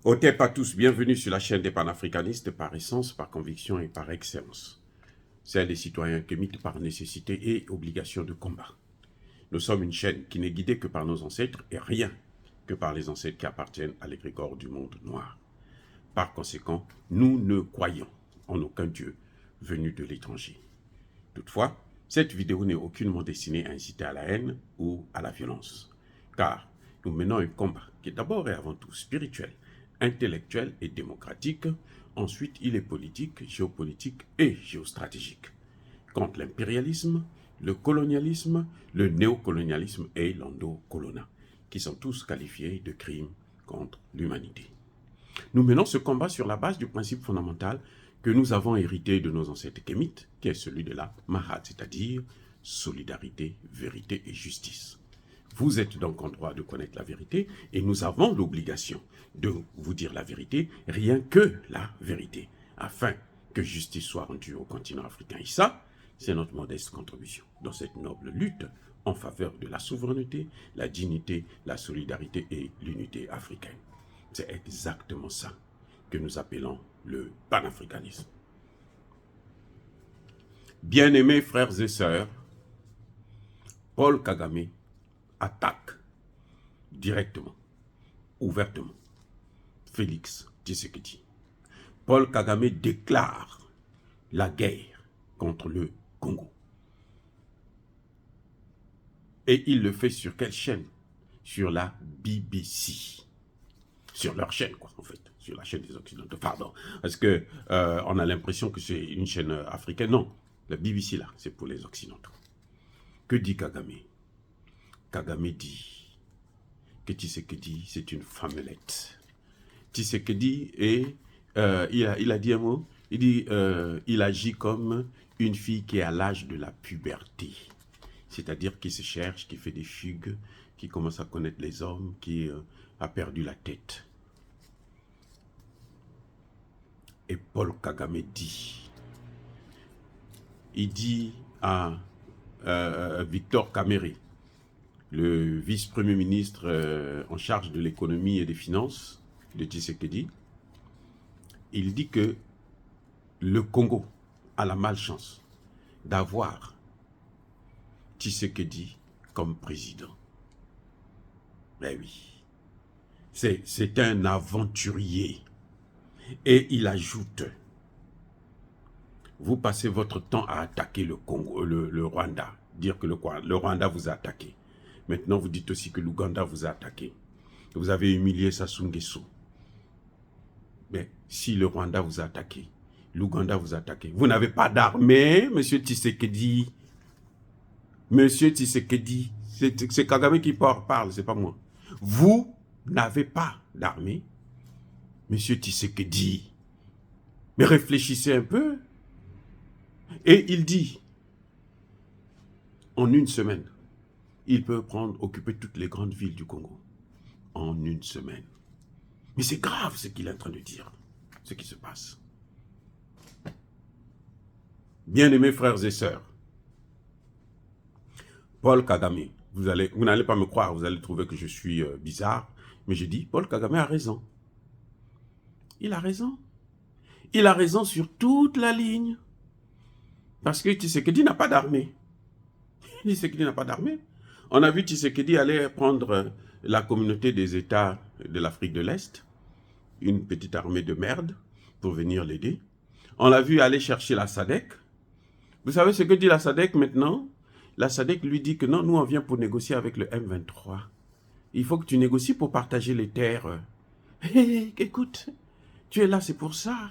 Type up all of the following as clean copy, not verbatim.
Otep à tous, bienvenue sur la chaîne des panafricanistes par essence, par conviction et par excellence. Celle des citoyens kémites par nécessité et obligation de combat. Nous sommes une chaîne qui n'est guidée que par nos ancêtres et rien que par les ancêtres qui appartiennent à l'égrégore du monde noir. Par conséquent, nous ne croyons en aucun dieu venu de l'étranger. Toutefois, cette vidéo n'est aucunement destinée à inciter à la haine ou à la violence, car nous menons un combat qui est d'abord et avant tout spirituel, intellectuel et démocratique. Ensuite, il est politique, géopolitique et géostratégique, contre l'impérialisme, le colonialisme, le néocolonialisme et l'endocolona, qui sont tous qualifiés de crimes contre l'humanité. Nous menons ce combat sur la base du principe fondamental que nous avons hérité de nos ancêtres kémites, qui est celui de la Mahat, c'est-à-dire solidarité, vérité et justice. Vous êtes donc en droit de connaître la vérité et nous avons l'obligation de vous dire la vérité, rien que la vérité, afin que justice soit rendue au continent africain. Et ça, c'est notre modeste contribution dans cette noble lutte en faveur de la souveraineté, la dignité, la solidarité et l'unité africaine. C'est exactement ça que nous appelons le panafricanisme. Bien-aimés frères et sœurs, Paul Kagame attaque directement, ouvertement, Félix Tshisekedi. Paul Kagame déclare la guerre contre le Congo. Et il le fait sur quelle chaîne? Sur la BBC. Sur leur chaîne, quoi, en fait. Sur la chaîne des Occidentaux, pardon. Parce que on a l'impression que c'est une chaîne africaine. Non, la BBC, là, c'est pour les Occidentaux. Que dit Kagame? Kagame dit que Tshisekedi, c'est une femmelette. Tshisekedi est, il a dit un mot, il dit, il agit comme une fille qui est à l'âge de la puberté. C'est-à-dire qui se cherche, qui fait des fugues, qui commence à connaître les hommes, qui a perdu la tête. Et Paul Kagame dit, il dit à Victor Kamere, le vice-premier ministre en charge de l'économie et des finances de Tshisekedi, il dit que le Congo a la malchance d'avoir Tshisekedi comme président. Ben oui, c'est un aventurier. Et il ajoute, vous passez votre temps à attaquer le Congo, le Rwanda, dire que le Rwanda vous a attaqué. Maintenant, vous dites aussi que l'Ouganda vous a attaqué. Vous avez humilié Sassou Nguesso. Mais si le Rwanda vous a attaqué, l'Ouganda vous a attaqué, vous n'avez pas d'armée, monsieur Tshisekedi. Monsieur Tshisekedi, c'est Kagame qui parle, c'est pas moi. Vous n'avez pas d'armée, monsieur Tshisekedi. Mais réfléchissez un peu. Et il dit, en une semaine, il peut occuper toutes les grandes villes du Congo. En une semaine. Mais c'est grave ce qu'il est en train de dire, ce qui se passe. Bien-aimés frères et sœurs, Paul Kagame, vous n'allez pas me croire, vous allez trouver que je suis bizarre, mais je dis, Paul Kagame a raison. Il a raison. Il a raison sur toute la ligne. Parce que Tshisekedi n'a pas d'armée. Tshisekedi n'a pas d'armée. On a vu Tshisekedi aller prendre la communauté des États de l'Afrique de l'Est, une petite armée de merde, pour venir l'aider. On l'a vu aller chercher la SADC. Vous savez ce que dit la SADC maintenant? La SADC lui dit que non, nous on vient pour négocier avec le M23. Il faut que tu négocies pour partager les terres. Hé, écoute, tu es là, c'est pour ça.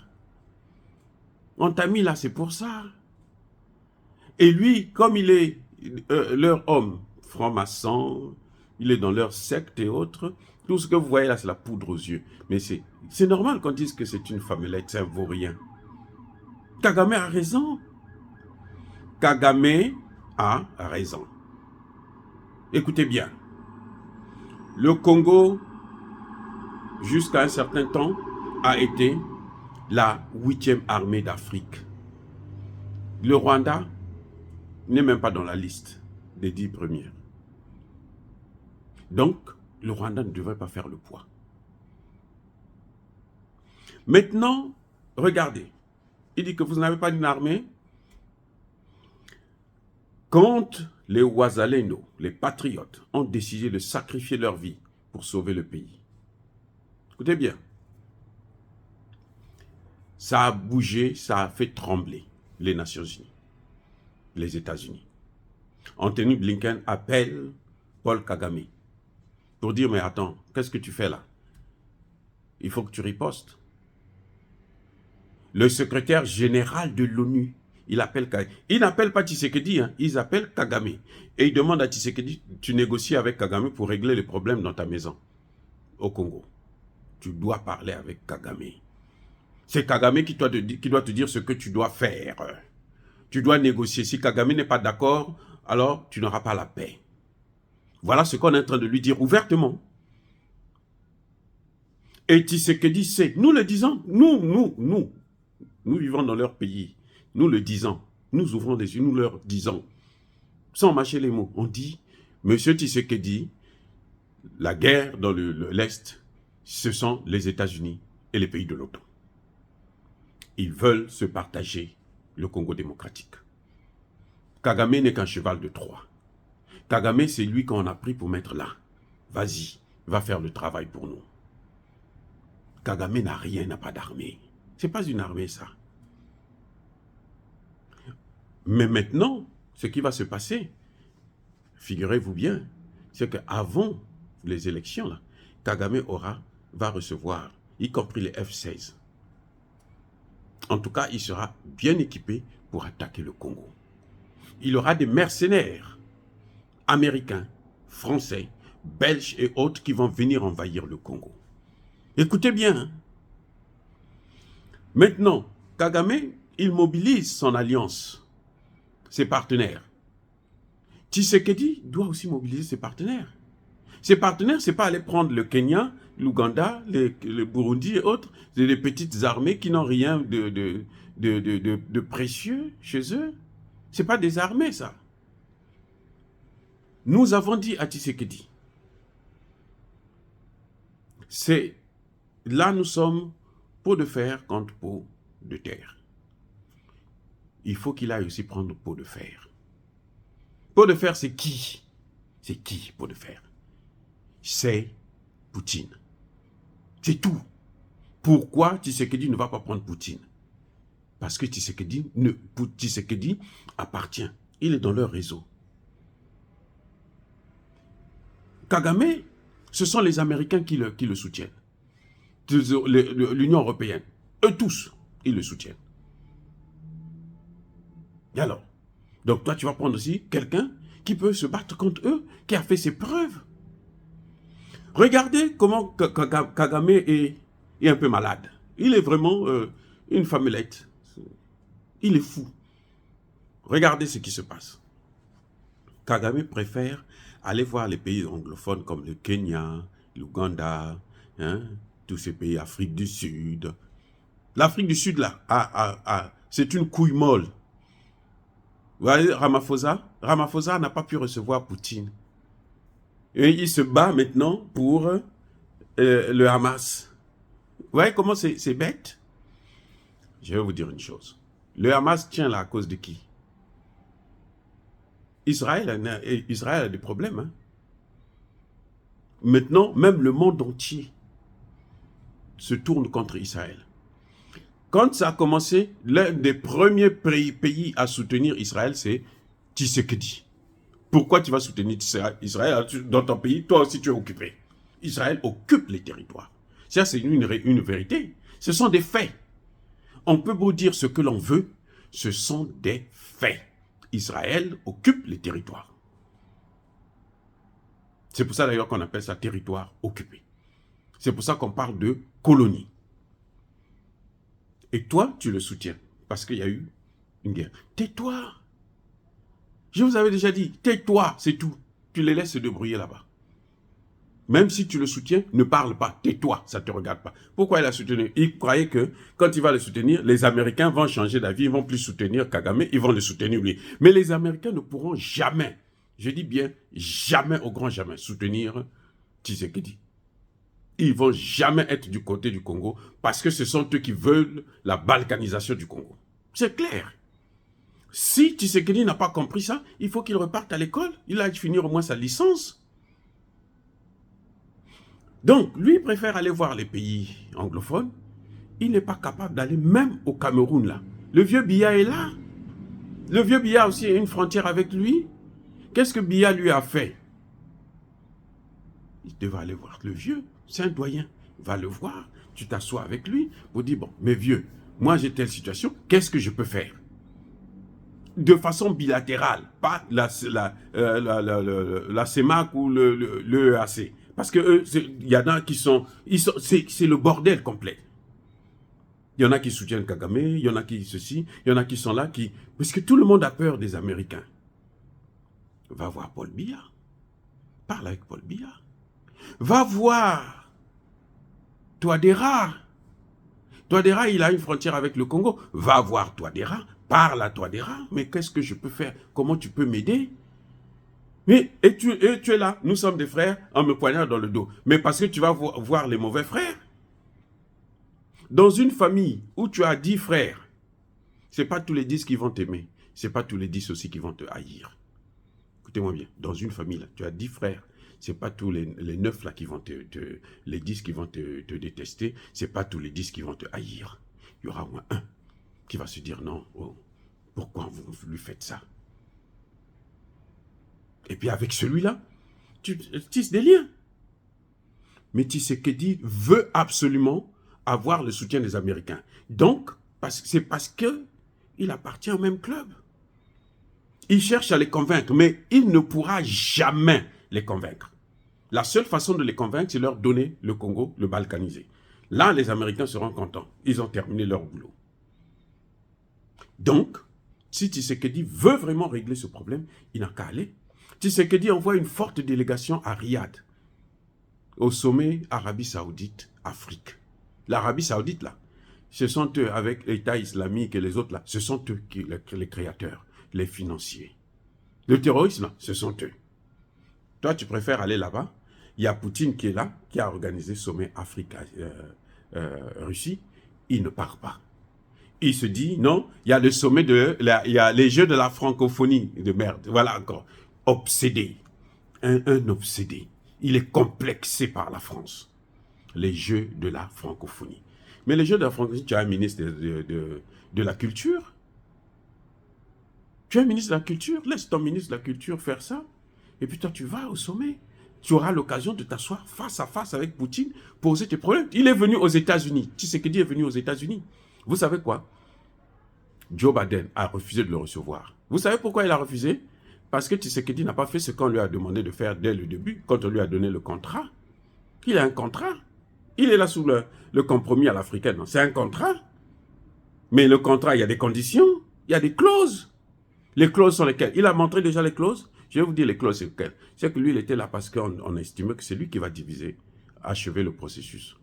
On t'a mis là, c'est pour ça. Et lui, comme il est leur homme, franc-maçon, il est dans leur secte et autres, tout ce que vous voyez là, c'est la poudre aux yeux. Mais c'est normal qu'on dise que c'est une femmelette, c'est un vaurien. Kagame a raison. Kagame a raison. Écoutez bien. Le Congo, jusqu'à un certain temps, a été la 8e armée d'Afrique. Le Rwanda n'est même pas dans la liste des 10 premières. Donc, le Rwanda ne devrait pas faire le poids. Maintenant, regardez. Il dit que vous n'avez pas une armée. Quand les Ouazalendo, les patriotes, ont décidé de sacrifier leur vie pour sauver le pays. Écoutez bien. Ça a bougé, ça a fait trembler les Nations Unies, les États-Unis. Anthony Blinken appelle Paul Kagame pour dire, mais attends, qu'est-ce que tu fais là? Il faut que tu ripostes. Le secrétaire général de l'ONU, il appelle Kagame. Il n'appelle pas Tshisekedi, hein, ils appellent Kagame. Et il demande à Tshisekedi, tu négocies avec Kagame pour régler les problèmes dans ta maison, au Congo. Tu dois parler avec Kagame. C'est Kagame qui doit te dire ce que tu dois faire. Tu dois négocier. Si Kagame n'est pas d'accord, alors tu n'auras pas la paix. Voilà ce qu'on est en train de lui dire ouvertement. Et Tshisekedi sait, nous le disons, nous vivons dans leur pays. Nous le disons. Nous ouvrons les yeux, nous leur disons. Sans mâcher les mots. On dit, Monsieur Tshisekedi, la guerre dans l'Est, ce sont les États-Unis et les pays de l'OTAN. Ils veulent se partager le Congo démocratique. Kagame n'est qu'un cheval de Troie. Kagame, c'est lui qu'on a pris pour mettre là. Vas-y, va faire le travail pour nous. Kagame n'a rien, n'a pas d'armée. Ce n'est pas une armée, ça. Mais maintenant, ce qui va se passer, figurez-vous bien, c'est qu'avant les élections, là, Kagame va recevoir, y compris les F-16. En tout cas, il sera bien équipé pour attaquer le Congo. Il aura des mercenaires américains, français, belges et autres qui vont venir envahir le Congo. Écoutez bien. Hein? Maintenant, Kagame, il mobilise son alliance, ses partenaires. Tshisekedi doit aussi mobiliser ses partenaires. Ses partenaires, ce n'est pas aller prendre le Kenya, l'Ouganda, le Burundi et autres, des petites armées qui n'ont rien de précieux chez eux. Ce n'est pas des armées, ça. Nous avons dit à Tshisekedi, c'est là nous sommes pot de fer contre pot de terre. Il faut qu'il aille aussi prendre pot de fer. Pot de fer, c'est qui? C'est qui, pot de fer? C'est Poutine. C'est tout. Pourquoi Tshisekedi ne va pas prendre Poutine? Parce que Tshisekedi appartient. Il est dans leur réseau. Kagame, ce sont les Américains qui le soutiennent. L'Union européenne. Eux tous, ils le soutiennent. Et alors? Donc toi, tu vas prendre aussi quelqu'un qui peut se battre contre eux, qui a fait ses preuves. Regardez comment Kagame est un peu malade. Il est vraiment une femmelette. Il est fou. Regardez ce qui se passe. Kagame préfère aller voir les pays anglophones comme le Kenya, l'Ouganda, hein, tous ces pays, Afrique du Sud. L'Afrique du Sud, là, c'est une couille molle. Vous voyez, Ramaphosa n'a pas pu recevoir Poutine. Et il se bat maintenant pour le Hamas. Vous voyez comment c'est bête? Je vais vous dire une chose. Le Hamas tient là à cause de qui? Israël a des problèmes. Hein? Maintenant, même le monde entier se tourne contre Israël. Quand ça a commencé, l'un des premiers pays à soutenir Israël, c'est Tshisekedi. Pourquoi tu vas soutenir Israël dans ton pays? Toi aussi, tu es occupé. Israël occupe les territoires. Ça, c'est une vérité. Ce sont des faits. On peut beau dire ce que l'on veut, ce sont des faits. Israël occupe les territoires. C'est pour ça d'ailleurs qu'on appelle ça territoire occupé. C'est pour ça qu'on parle de colonie. Et toi, tu le soutiens parce qu'il y a eu une guerre. Tais-toi. Je vous avais déjà dit, tais-toi, c'est tout. Tu les laisses se débrouiller là-bas. Même si tu le soutiens, ne parle pas. Tais-toi, ça ne te regarde pas. Pourquoi il a soutenu? Il croyait que quand il va le soutenir, les Américains vont changer d'avis, ils ne vont plus soutenir Kagame, ils vont le soutenir lui. Mais les Américains ne pourront jamais, je dis bien jamais, au grand jamais, soutenir Tshisekedi. ils ne vont jamais être du côté du Congo parce que ce sont eux qui veulent la balkanisation du Congo. C'est clair. Si Tshisekedi n'a pas compris ça, il faut qu'il reparte à l'école. Il a finir au moins sa licence. Donc, lui, il préfère aller voir les pays anglophones. Il n'est pas capable d'aller même au Cameroun, là. Le vieux Biya est là. Le vieux Biya aussi a une frontière avec lui. Qu'est-ce que Biya lui a fait? Il devait aller voir le vieux. C'est un doyen. Va le voir. Tu t'assois avec lui pour dire, bon, mais vieux, moi j'ai telle situation, qu'est-ce que je peux faire? De façon bilatérale, pas la CEMAC ou le EAC. Parce que il y en a qui sont c'est le bordel complet. Il y en a qui soutiennent Kagame, il y en a qui ceci, il y en a qui sont là, parce que tout le monde a peur des Américains. Va voir Paul Biya. Parle avec Paul Biya. Va voir Touadéra. Touadéra, il a une frontière avec le Congo. Va voir Touadéra. Parle à Touadéra. Mais qu'est-ce que je peux faire? Comment tu peux m'aider? Mais et tu es là. Nous sommes des frères en me poignant dans le dos. Mais parce que tu vas voir les mauvais frères. Dans une famille où tu as 10 frères, ce n'est pas tous les 10 qui vont t'aimer. Ce n'est pas tous les 10 aussi qui vont te haïr. Écoutez-moi bien. Dans une famille, là, tu as 10 frères. Ce n'est pas tous les 9 là qui vont les 10 qui vont te détester. Ce n'est pas tous les 10 qui vont te haïr. Il y aura au moins un qui va se dire non, oh, pourquoi vous lui faites ça? Et puis avec celui-là, tu tisses des liens. Mais Tshisekedi veut absolument avoir le soutien des Américains. Donc, c'est parce qu'il appartient au même club. Il cherche à les convaincre, mais il ne pourra jamais les convaincre. La seule façon de les convaincre, c'est leur donner le Congo, le balkaniser. Là, les Américains seront contents. Ils ont terminé leur boulot. Donc, si Tshisekedi veut vraiment régler ce problème, il n'a qu'à aller. Tshisekedi envoie une forte délégation à Riyad, au sommet Arabie Saoudite, Afrique. L'Arabie Saoudite, là, ce sont eux, avec l'État islamique et les autres, là, ce sont eux les créateurs, les financiers. Le terrorisme, là, ce sont eux. Toi, tu préfères aller là-bas. Il y a Poutine qui est là, qui a organisé le sommet Afrique-Russie. Il ne part pas. Il se dit, non, il y a le sommet il y a les Jeux de la francophonie de merde. Voilà encore. Obsédé. Un obsédé. Il est complexé par la France. Les Jeux de la francophonie. Mais les Jeux de la francophonie, tu as un ministre de la culture. Tu es un ministre de la culture. Laisse ton ministre de la culture faire ça. Et puis toi, tu vas au sommet. Tu auras l'occasion de t'asseoir face à face avec Poutine, poser tes problèmes. Il est venu aux États-Unis. Tshisekedi est venu aux États-Unis. Vous savez quoi? Joe Biden a refusé de le recevoir. Vous savez pourquoi il a refusé? Parce que Tshisekedi n'a pas fait ce qu'on lui a demandé de faire dès le début, quand on lui a donné le contrat. Il a un contrat. Il est là sous le compromis à l'africaine. C'est un contrat. Mais le contrat, il y a des conditions, il y a des clauses. Les clauses sont lesquelles? Il a montré déjà les clauses. Je vais vous dire les clauses, c'est lesquelles. C'est que lui, il était là parce qu'on estimait que c'est lui qui va diviser, achever le processus.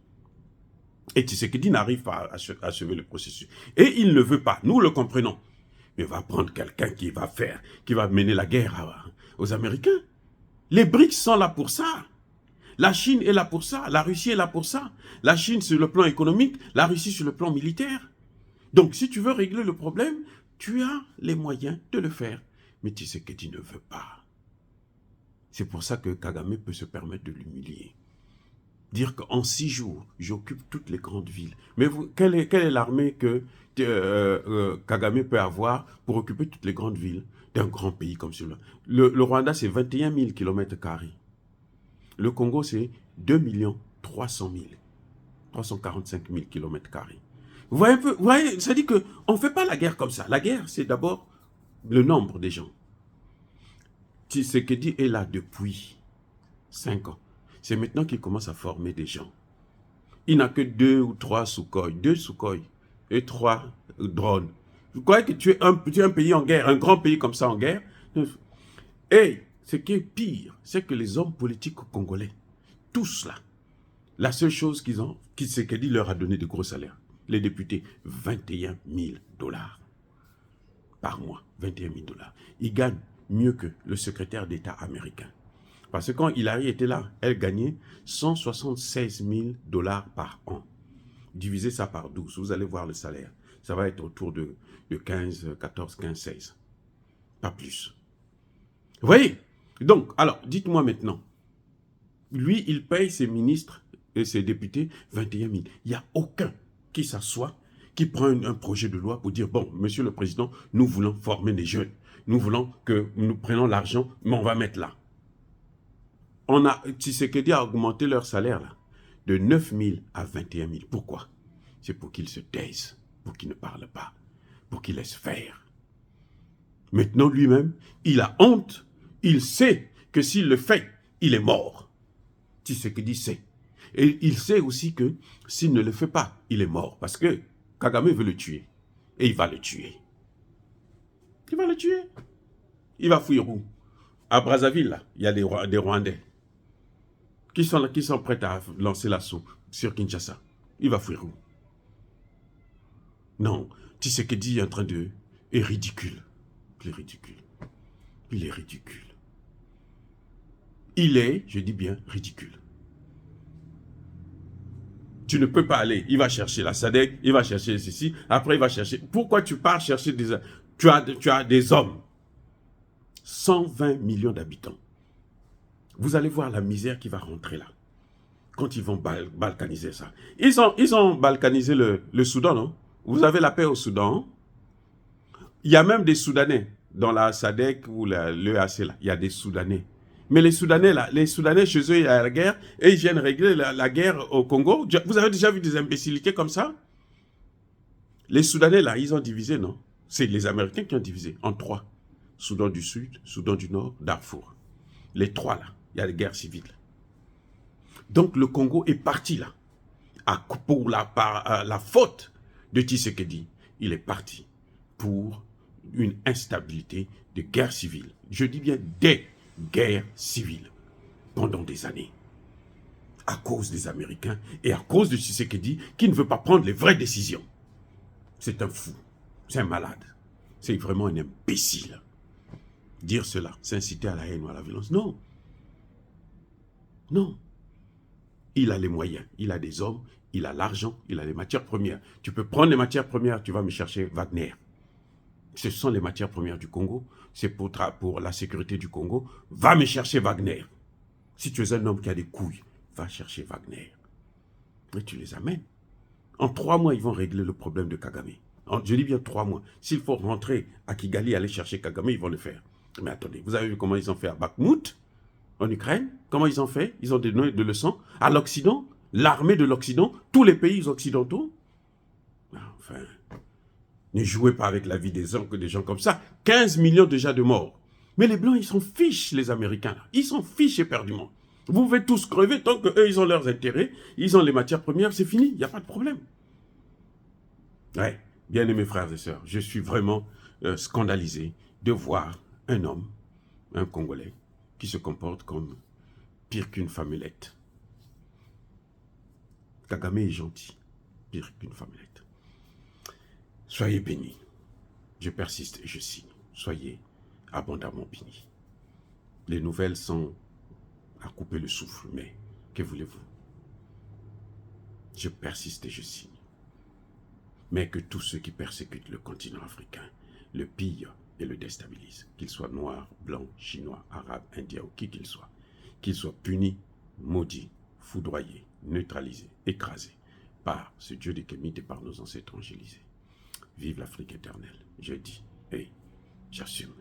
Et Tshisekedi n'arrive pas à achever le processus. Et il ne veut pas, nous le comprenons. Mais il va prendre quelqu'un qui va mener la guerre aux Américains. Les BRICS sont là pour ça. La Chine est là pour ça. La Russie est là pour ça. La Chine sur le plan économique, la Russie sur le plan militaire. Donc si tu veux régler le problème, tu as les moyens de le faire. Mais Tshisekedi ne veut pas. C'est pour ça que Kagame peut se permettre de l'humilier. Dire qu'en 6 jours, j'occupe toutes les grandes villes. Mais quelle est l'armée que Kagame peut avoir pour occuper toutes les grandes villes d'un grand pays comme celui-là? Le Rwanda, c'est 21 000 km². Le Congo, c'est 2 300 000. 345 000 km². Vous voyez un peu, ça dit qu'on ne fait pas la guerre comme ça. La guerre, c'est d'abord le nombre des gens. Tshisekedi est là depuis 5 ans. C'est maintenant qu'il commence à former des gens. Il n'a que 2 ou 3 Sukhoi, 2 Sukhoi et 3 drones. Vous croyez que tu es un pays en guerre, un grand pays comme ça en guerre? Et ce qui est pire, c'est que les hommes politiques congolais, tous là, la seule chose qu'ils ont, Tshisekedi leur a donné de gros salaires. Les députés, 21 000 $ par mois. 21 000 $. Ils gagnent mieux que le secrétaire d'État américain. Parce que quand Hillary était là, elle gagnait 176 000 $ par an. Divisez ça par 12, vous allez voir le salaire. Ça va être autour de 15, 14, 15, 16. Pas plus. Vous voyez? Donc, alors, dites-moi maintenant. Lui, il paye ses ministres et ses députés 21 000. Il n'y a aucun qui s'assoit, qui prend un projet de loi pour dire, bon, monsieur le président, nous voulons former des jeunes. Nous voulons que nous prenions l'argent, mais on va mettre là. Tshisekedi a augmenté leur salaire là, de 9 000 à 21 000. Pourquoi? C'est pour qu'ils se taisent, pour qu'ils ne parlent pas, pour qu'ils laissent faire. Maintenant, lui-même, il a honte. Il sait que s'il le fait, il est mort. Tshisekedi sait. Et il sait aussi que s'il ne le fait pas, il est mort. Parce que Kagame veut le tuer. Et il va le tuer. Il va le tuer. Il va fuir où? À Brazzaville, là, il y a des Rwandais qui sont prêts à lancer l'assaut sur Kinshasa. Il va fuir où? Non, Tshisekedi est en train de... est ridicule. Il est ridicule. Il est ridicule. Il est, je dis bien, ridicule. Tu ne peux pas aller. Il va chercher la SADC, il va chercher ceci, après il va chercher... Pourquoi tu pars chercher des... Tu as des hommes. 120 millions d'habitants. Vous allez voir la misère qui va rentrer là. Quand ils vont balkaniser ça. Ils ont balkanisé le Soudan, non? Vous avez la paix au Soudan. Il y a même des Soudanais dans la SADC ou l'EAC là. Il y a des Soudanais. Mais les Soudanais là, chez eux, il y a la guerre et ils viennent régler la guerre au Congo. Vous avez déjà vu des imbécilités comme ça? Les Soudanais là, ils ont divisé, non? C'est les Américains qui ont divisé en 3. Soudan du Sud, Soudan du Nord, Darfour. Les 3 là, il y a des guerres civiles. Donc le Congo est parti là. Pour la faute de Tshisekedi, il est parti pour une instabilité de guerre civile. Je dis bien des guerres civiles pendant des années. À cause des Américains et à cause de Tshisekedi qui ne veut pas prendre les vraies décisions. C'est un fou, c'est un malade, c'est vraiment un imbécile. Dire cela, c'est inciter à la haine ou à la violence. Non. Non. Il a les moyens, il a des hommes, il a l'argent, il a les matières premières. Tu peux prendre les matières premières, tu vas me chercher Wagner. Ce sont les matières premières du Congo, c'est pour la sécurité du Congo. Va me chercher Wagner. Si tu es un homme qui a des couilles, va chercher Wagner. Et tu les amènes. En 3 mois, ils vont régler le problème de Kagame. Je dis bien 3 mois. S'il faut rentrer à Kigali et aller chercher Kagame, ils vont le faire. Mais attendez, vous avez vu comment ils ont fait à Bakhmout, en Ukraine? Comment ils ont fait? Ils ont donné des leçons à l'Occident, l'armée de l'Occident, tous les pays occidentaux. Enfin, ne jouez pas avec la vie des gens comme ça. 15 millions déjà de morts. Mais les Blancs, ils s'en fichent, les Américains. Là. Ils s'en fichent éperdument. Vous pouvez tous crever tant qu'eux, ils ont leurs intérêts, ils ont les matières premières, c'est fini, il n'y a pas de problème. Ouais, bien aimés frères et sœurs, je suis vraiment scandalisé de voir un homme, un Congolais, qui se comporte comme pire qu'une femmelette. Kagame est gentil, pire qu'une femmelette. Soyez bénis. Je persiste et je signe. Soyez abondamment bénis. Les nouvelles sont à couper le souffle, mais que voulez-vous? Je persiste et je signe. Mais que tous ceux qui persécutent le continent africain le pillent et le déstabilisent, qu'ils soient noirs, blancs, chinois, arabes, indiens ou qui qu'ils soient punis, maudits, foudroyés, neutralisés, écrasés par ce Dieu des Kémites et par nos ancêtres angélisés. Vive l'Afrique éternelle, je dis, et j'assume.